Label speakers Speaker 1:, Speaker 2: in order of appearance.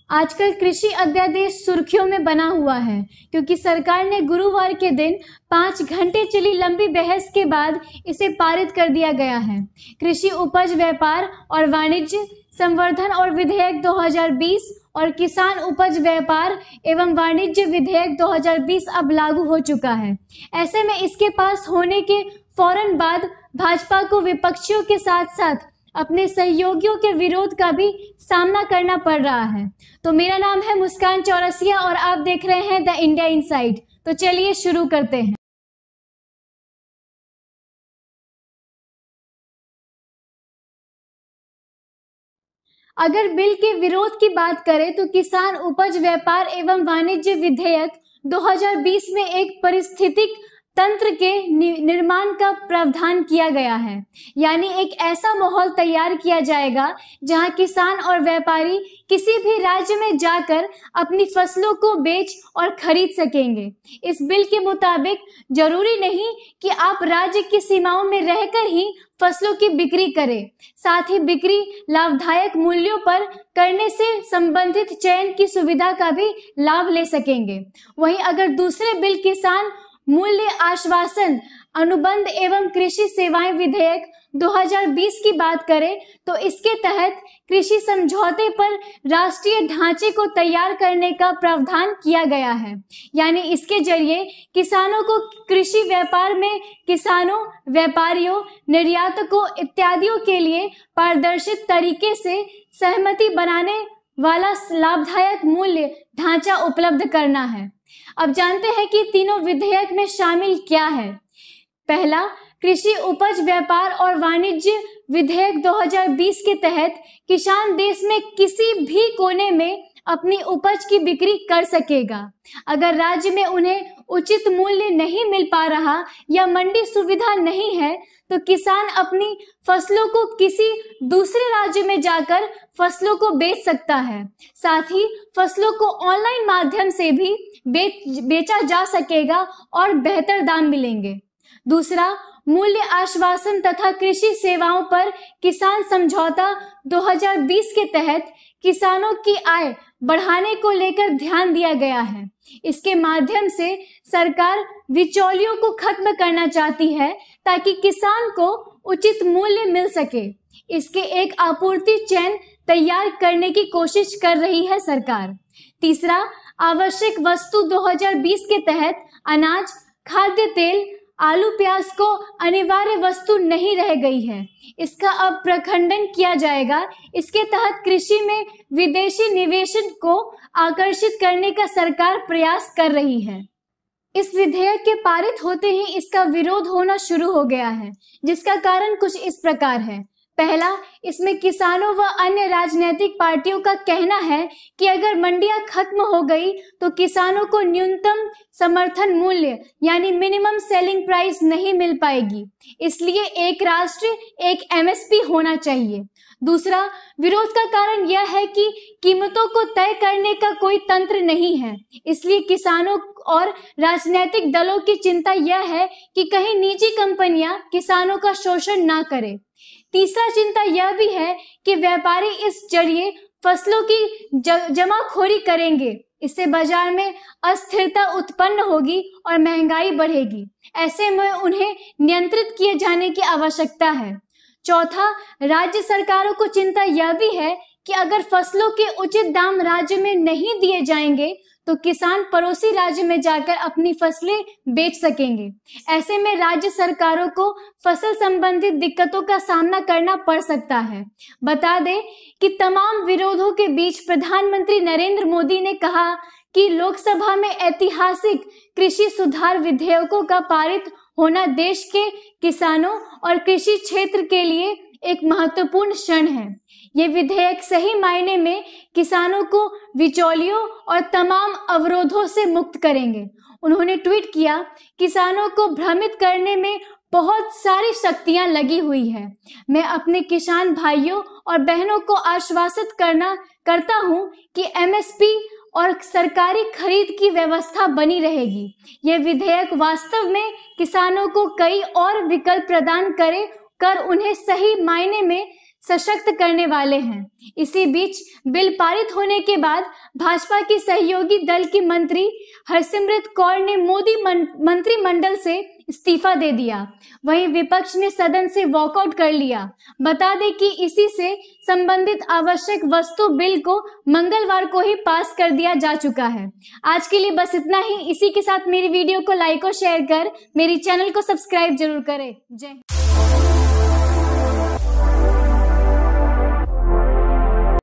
Speaker 1: आजकल कृषि अध्यादेश सुर्खियों में बना हुआ है क्योंकि सरकार ने गुरुवार के दिन 5 घंटे चली लंबी बहस के बाद इसे पारित कर दिया गया है। कृषि उपज व्यापार और वाणिज्य संवर्धन और विधेयक 2020 और किसान उपज व्यापार एवं वाणिज्य विधेयक 2020 अब लागू हो चुका है। ऐसे में इसके पास होने के फौरन बाद भाजपा को विपक्षियों के साथ साथ अपने सहयोगियों के विरोध का भी सामना करना पड़ रहा है। तो मेरा नाम है मुस्कान चौरसिया और आप देख रहे हैं द इंडिया इनसाइड। तो चलिए शुरू करते हैं। अगर बिल के विरोध की बात करें तो किसान उपज व्यापार एवं वाणिज्य विधेयक 2020 में एक पारिस्थितिक तंत्र के निर्माण का प्रावधान किया गया है, यानी एक ऐसा माहौल तैयार किया जाएगा जहां किसान और व्यापारी किसी भी राज्य में जाकर अपनी फसलों को बेच और खरीद सकेंगे। इस बिल के मुताबिक जरूरी नहीं कि आप राज्य की सीमाओं में रहकर ही फसलों की बिक्री करें, साथ ही बिक्री लाभदायक मूल्यों पर करने से संबंधित चयन की सुविधा का भी लाभ ले सकेंगे। वहीं अगर दूसरे बिल किसान मूल्य आश्वासन अनुबंध एवं कृषि सेवाएं विधेयक 2020 की बात करें तो इसके तहत कृषि समझौते पर राष्ट्रीय ढांचे को तैयार करने का प्रावधान किया गया है, यानी इसके जरिए किसानों को कृषि व्यापार में किसानों, व्यापारियों, निर्यातकों इत्यादियों के लिए पारदर्शी तरीके से सहमति बनाने वाला लाभदायक मूल्य ढांचा उपलब्ध करना है। अब जानते हैं कि तीनों विधेयक में शामिल क्या है। पहला, कृषि उपज व्यापार और वाणिज्य विधेयक 2020 के तहत किसान देश में किसी भी कोने में अपनी उपज की बिक्री कर सकेगा। अगर राज्य में उन्हें उचित मूल्य नहीं मिल पा रहा या मंडी सुविधा नहीं है तो किसान अपनी फसलों को किसी दूसरे राज्य में जाकर फसलों को बेच सकता है। साथ ही फसलों को ऑनलाइन माध्यम से भी बेचा जा सकेगा और बेहतर दाम मिलेंगे। दूसरा, मूल्य आश्वासन तथा कृषि सेवाओं पर किसान समझौता 2020 के तहत किसानों की आय बढ़ाने को लेकर ध्यान दिया गया है। इसके माध्यम से सरकार बिचौलियों को खत्म करना चाहती है ताकि किसान को उचित मूल्य मिल सके। इसके एक आपूर्ति चेन तैयार करने की कोशिश कर रही है सरकार। तीसरा, आवश्यक वस्तु 2020 के तहत अनाज, खाद्य तेल, आलू प्याज को अनिवार्य वस्तु नहीं रह गई है। इसका अब प्रखंडन किया जाएगा। इसके तहत कृषि में विदेशी निवेश को आकर्षित करने का सरकार प्रयास कर रही है। इस विधेयक के पारित होते ही इसका विरोध होना शुरू हो गया है, जिसका कारण कुछ इस प्रकार है। पहला, इसमें किसानों व अन्य राजनीतिक पार्टियों का कहना है कि अगर मंडियां खत्म हो गई तो किसानों को न्यूनतम समर्थन मूल्य यानी मिनिमम सेलिंग प्राइस नहीं मिल पाएगी, इसलिए एक राष्ट्र एक एमएसपी होना चाहिए। दूसरा, विरोध का कारण यह है कि कीमतों को तय करने का कोई तंत्र नहीं है, इसलिए किसानों और राजनीतिक दलों की चिंता यह है कि कहीं निजी कंपनियां किसानों का शोषण ना करें। तीसरा, चिंता यह भी है कि व्यापारी इस जरिए फसलों की जमाखोरी करेंगे। इससे बाजार में अस्थिरता उत्पन्न होगी और महंगाई बढ़ेगी। ऐसे में उन्हें नियंत्रित किए जाने की आवश्यकता है। चौथा, राज्य सरकारों को चिंता यह भी है कि अगर फसलों के उचित दाम राज्य में नहीं दिए जाएंगे तो किसान पड़ोसी राज्य में जाकर अपनी फसलें बेच सकेंगे। ऐसे में राज्य सरकारों को फसल संबंधित दिक्कतों का सामना करना पड़ सकता है। बता दें कि तमाम विरोधों के बीच प्रधानमंत्री नरेंद्र मोदी ने कहा कि लोकसभा में ऐतिहासिक कृषि सुधार विधेयकों का पारित होना देश के किसानों और कृषि क्षेत्र के लिए एक महत्वपूर्ण क्षण है। ये विधेयक सही मायने में किसानों को बिचौलियों और तमाम अवरोधों से मुक्त करेंगे। उन्होंने ट्वीट किया, किसानों को भ्रमित करने में बहुत सारी शक्तियां लगी हुई है। मैं अपने किसान भाइयों और बहनों को आश्वासित करता हूं कि एमएसपी और सरकारी खरीद की व्यवस्था बनी रहेगी। ये विधेयक वास्तव में किसानों को कई और विकल्प प्रदान कर उन्हें सही मायने में सशक्त करने वाले हैं। इसी बीच बिल पारित होने के बाद भाजपा की सहयोगी दल की मंत्री हरसिमरत कौर ने मोदी मंत्रिमंडल से इस्तीफा दे दिया। वहीं विपक्ष ने सदन से वॉकआउट कर लिया। बता दें कि इसी से संबंधित आवश्यक वस्तु बिल को मंगलवार को ही पास कर दिया जा चुका है। आज के लिए बस इतना ही। इसी के साथ मेरी वीडियो को लाइक और शेयर कर मेरी चैनल को सब्सक्राइब जरूर करें। जय हिंद।